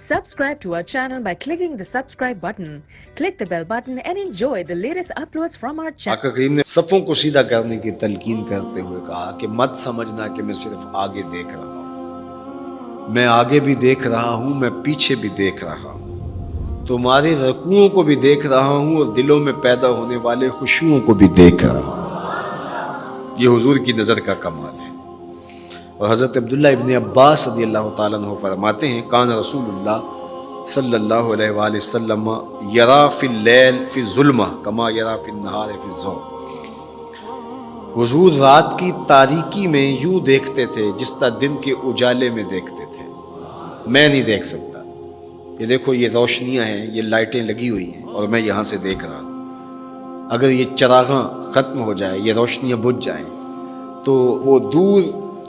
Subscribe to our channel by clicking the subscribe button. Click the bell button and enjoy the latest uploads from our channel. آقا کریم نے صفوں کو سیدھا کرنے کی تلقین کرتے ہوئے کہا کہ مت سمجھنا کہ میں صرف آگے دیکھ رہا ہوں، میں آگے بھی دیکھ رہا ہوں، میں پیچھے بھی دیکھ رہا ہوں، تمہارے رکوعوں کو بھی دیکھ رہا ہوں اور دلوں میں پیدا ہونے والے خشوعوں کو بھی دیکھ رہا ہوں۔ یہ حضور کی نظر کا کمال ہے۔ اور حضرت عبداللہ ابن عباس رضی اللہ تعالیٰ عنہ فرماتے ہیں کان رسول اللہ صلی اللہ علیہ وآلہ وسلم یرا فی اللیل فی الظلمہ کما یرا فی النہار فی الضوء۔ حضور رات کی تاریکی میں یوں دیکھتے تھے جس طرح دن کے اجالے میں دیکھتے تھے۔ میں نہیں دیکھ سکتا، یہ دیکھو یہ روشنیاں ہیں، یہ لائٹیں لگی ہوئی ہیں اور میں یہاں سے دیکھ رہا ہوں، اگر یہ چراغاں ختم ہو جائے، یہ روشنیاں بجھ جائیں تو وہ دور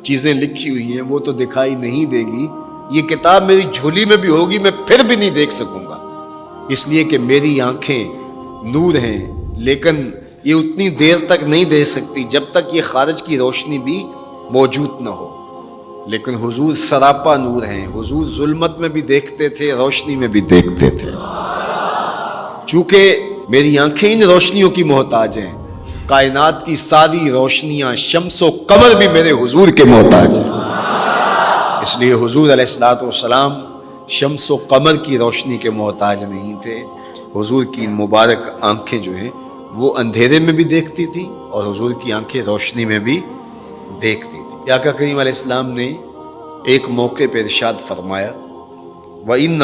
چیزیں لکھی ہوئی ہیں وہ تو دکھائی نہیں دے گی، یہ کتاب میری جھولی میں بھی ہوگی میں پھر بھی نہیں دیکھ سکوں گا، اس لیے کہ میری آنکھیں نور ہیں، لیکن یہ اتنی دیر تک نہیں دیکھ سکتی جب تک یہ خارج کی روشنی بھی موجود نہ ہو۔ لیکن حضور سراپا نور ہیں، حضور ظلمت میں بھی دیکھتے تھے، روشنی میں بھی دیکھتے تھے۔ چونکہ میری آنکھیں ان روشنیوں کی محتاج ہیں، کائنات کی ساری روشنیاں شمس و قمر بھی میرے حضور کے محتاج ہیں، اس لیے حضور علیہ الصلوۃ والسلام شمس و قمر کی روشنی کے محتاج نہیں تھے۔ حضور کی مبارک آنکھیں جو ہیں وہ اندھیرے میں بھی دیکھتی تھی اور حضور کی آنکھیں روشنی میں بھی دیکھتی تھی۔ آقا کریم علیہ السلام نے ایک موقع پہ ارشاد فرمایا وَإِنَّ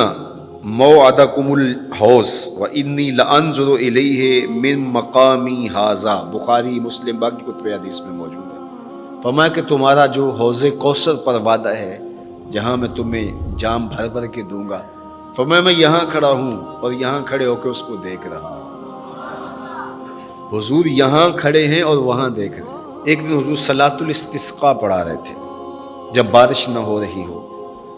موعدکم الحوض وَإِنِّی لَأَنظُرُ إِلَیہ من مقامی ھذا، بخاری مسلم باقی کتب حدیث میں موجود ہے۔ فرمایا کہ تمہارا جو حوض کوثر پر وعدہ ہے جہاں میں تمہیں جام بھر بھر کے دوں گا، فرمایا میں یہاں کھڑا ہوں اور یہاں کھڑے ہو کے اس کو دیکھ رہا ہوں۔ حضور یہاں کھڑے ہیں اور وہاں دیکھ رہے ہیں۔ ایک دن حضور صلاۃ الاستسقاء پڑھا رہے تھے، جب بارش نہ ہو رہی ہو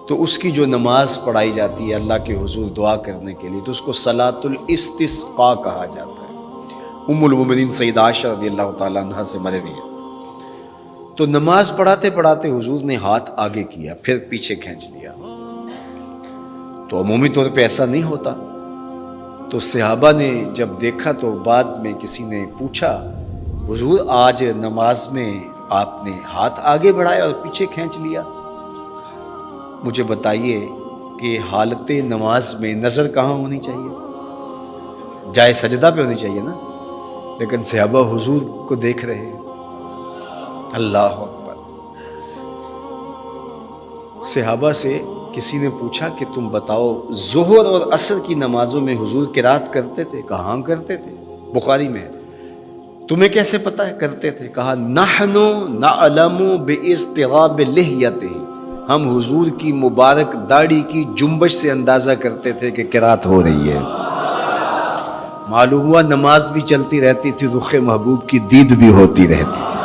تو اس کی جو نماز پڑھائی جاتی ہے اللہ کے حضور دعا کرنے کے لیے تو اس کو صلاۃ الاستسقاء کہا جاتا ہے۔ ام المومنین سیدہ عائشہ رضی اللہ تعالیٰ عنہ سے مروی ہے۔ تو نماز پڑھاتے پڑھاتے حضور نے ہاتھ آگے کیا پھر پیچھے کھینچ لیا، تو عمومی طور پہ ایسا نہیں ہوتا۔ تو صحابہ نے جب دیکھا تو بعد میں کسی نے پوچھا حضور آج نماز میں آپ نے ہاتھ آگے بڑھایا اور پیچھے کھینچ لیا، مجھے بتائیے کہ حالت نماز میں نظر کہاں ہونی چاہیے؟ جائے سجدہ پہ ہونی چاہیے نا، لیکن صحابہ حضور کو دیکھ رہے ہیں۔ اللہ اکبر۔ صحابہ سے کسی نے پوچھا کہ تم بتاؤ ظہر اور عصر کی نمازوں میں حضور قرات کرتے تھے؟ کہاں کرتے تھے؟ بخاری میں۔ تمہیں کیسے پتہ ہے کرتے تھے؟ کہا نحن نعلم باضطراب لحیتہ، ہم حضور کی مبارک داڑھی کی جنبش سے اندازہ کرتے تھے کہ قرات ہو رہی ہے۔ معلوم ہوا نماز بھی چلتی رہتی تھی، رخ محبوب کی دید بھی ہوتی رہتی تھی۔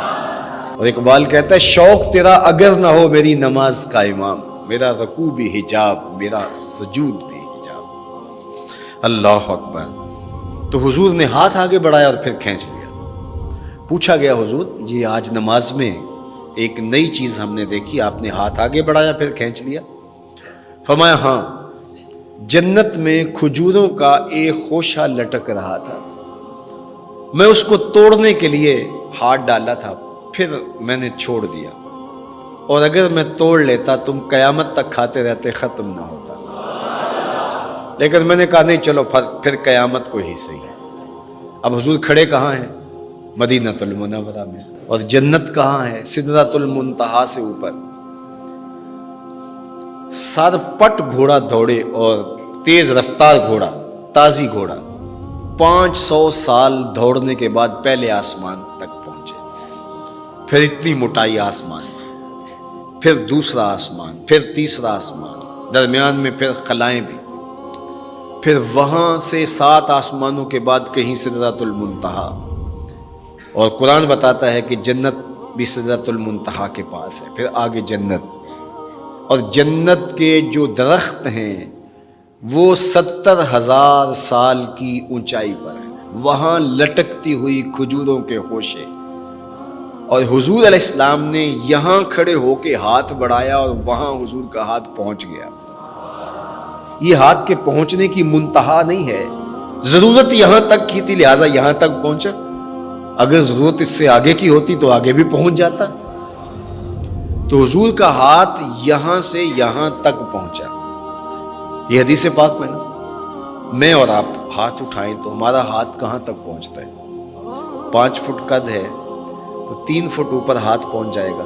اور اقبال کہتا ہے شوق تیرا اگر نہ ہو میری نماز کا امام، میرا رکوع بھی حجاب میرا سجود بھی حجاب۔ اللہ اکبر۔ تو حضور نے ہاتھ آگے بڑھایا اور پھر کھینچ لیا۔ پوچھا گیا حضور یہ آج نماز میں ایک نئی چیز ہم نے دیکھی، آپ نے ہاتھ آگے بڑھایا پھر کھینچ لیا؟ فرمایا ہاں، جنت میں کھجوروں کا ایک خوشہ لٹک رہا تھا، میں اس کو توڑنے کے لیے ہاتھ ڈالا تھا، پھر میں نے چھوڑ دیا، اور اگر میں توڑ لیتا تم قیامت تک کھاتے رہتے، ختم نہ ہوتا، لیکن میں نے کہا نہیں چلو پھر قیامت کو ہی صحیح۔ اب حضور کھڑے کہاں ہیں؟ مدینہ المنورہ میں، اور جنت کہاں ہے؟ سدرۃ المنتہا سے اوپر۔ سر پٹ گھوڑا دوڑے اور تیز رفتار گھوڑا، تازی گھوڑا، 500 سال دوڑنے کے بعد پہلے آسمان تک پہنچے، پھر اتنی موٹائی آسمان، پھر دوسرا آسمان، پھر تیسرا آسمان، درمیان میں پھر خلائیں بھی، پھر وہاں سے 7 آسمانوں کے بعد کہیں سدرۃ المنتہا۔ اور قرآن بتاتا ہے کہ جنت بھی سدرۃ المنتہا کے پاس ہے، پھر آگے جنت، اور جنت کے جو درخت ہیں وہ 70,000 سال کی اونچائی پر ہیں، وہاں لٹکتی ہوئی کھجوروں کے خوشے، اور حضور علیہ السلام نے یہاں کھڑے ہو کے ہاتھ بڑھایا اور وہاں حضور کا ہاتھ پہنچ گیا۔ یہ ہاتھ کے پہنچنے کی منتہا نہیں ہے. ضرورت یہاں تک کی تھی لہذا یہاں تک پہنچا. اگر ضرورت اس سے آگے کی ہوتی تو آگے بھی پہنچ جاتا. تو حضور کا ہاتھ یہاں سے یہاں تک پہنچا. یہ حدیث پاک میں نا میں اور آپ ہاتھ اٹھائیں تو ہمارا ہاتھ کہاں تک پہنچتا ہے؟ 5 فٹ قد ہے تو 3 فٹ اوپر ہاتھ پہنچ جائے گا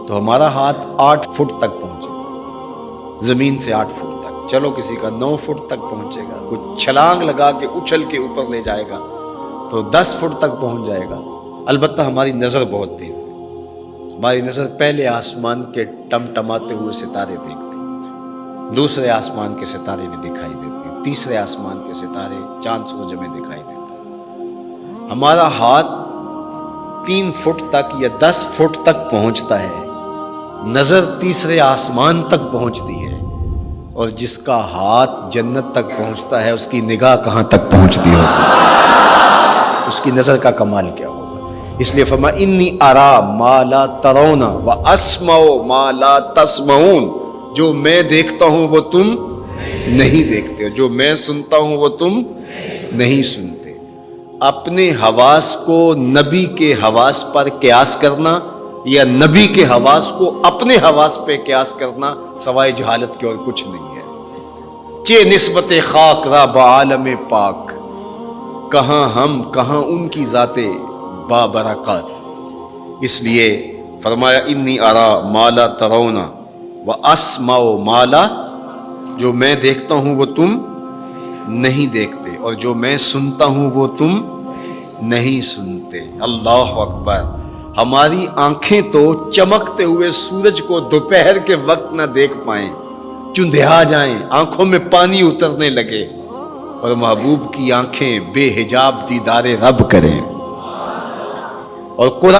تو ہمارا ہاتھ 8 فٹ تک پہنچے گا. زمین سے 8 فٹ تک. چلو کسی کا 9 فٹ تک پہنچے گا. کچھ چھلانگ لگا کے اچھل کے اوپر لے جائے گا تو 10 فٹ تک پہنچ جائے گا. البتہ ہماری نظر بہت تیز ہے. ہماری نظر پہلے آسمان کے ٹمٹماتے ہوئے ستارے دیکھتی, دوسرے آسمان کے ستارے بھی دکھائی دیتے, تیسرے آسمان کے ستارے چاند سورج میں دکھائی دیتے. ہمارا ہاتھ 3 فٹ تک یا 10 فٹ تک پہنچتا ہے. نظر تیسرے آسمان تک پہنچتی ہے. اور جس کا ہاتھ جنت تک پہنچتا ہے اس کی نگاہ کہاں تک پہنچتی ہوگی؟ اس کی نظر کا کمال کیا ہوگا؟ اس لیے فرمایا انی ارا ما لا ترون واسمع ما لا تسمعون. جو میں دیکھتا ہوں وہ تم نہیں دیکھتے, جو میں سنتا ہوں وہ تم نہیں سنتے. اپنے حواس کو نبی کے حواس پر قیاس کرنا یا نبی کے حواس کو اپنے حواس پہ قیاس کرنا سوائے جہالت کے اور کچھ نہیں ہے. چے نسبت خاک را بعالم پاک, کہاں ہم کہاں ان کی ذاتیں بابرکات. اس لیے فرمایا انی ارا ما لا ترون واسمع ما لا, جو میں دیکھتا ہوں وہ تم نہیں دیکھتے اور جو میں سنتا ہوں وہ تم نہیں سنتے. اللہ اکبر. ہماری آنکھیں تو چمکتے ہوئے سورج کو دوپہر کے وقت نہ دیکھ پائیں, چندھیا جائیں, آنکھوں میں پانی اترنے لگے, اور محبوب کی آنکھیں بے حجاب دیدار رب کریں. اور قرآن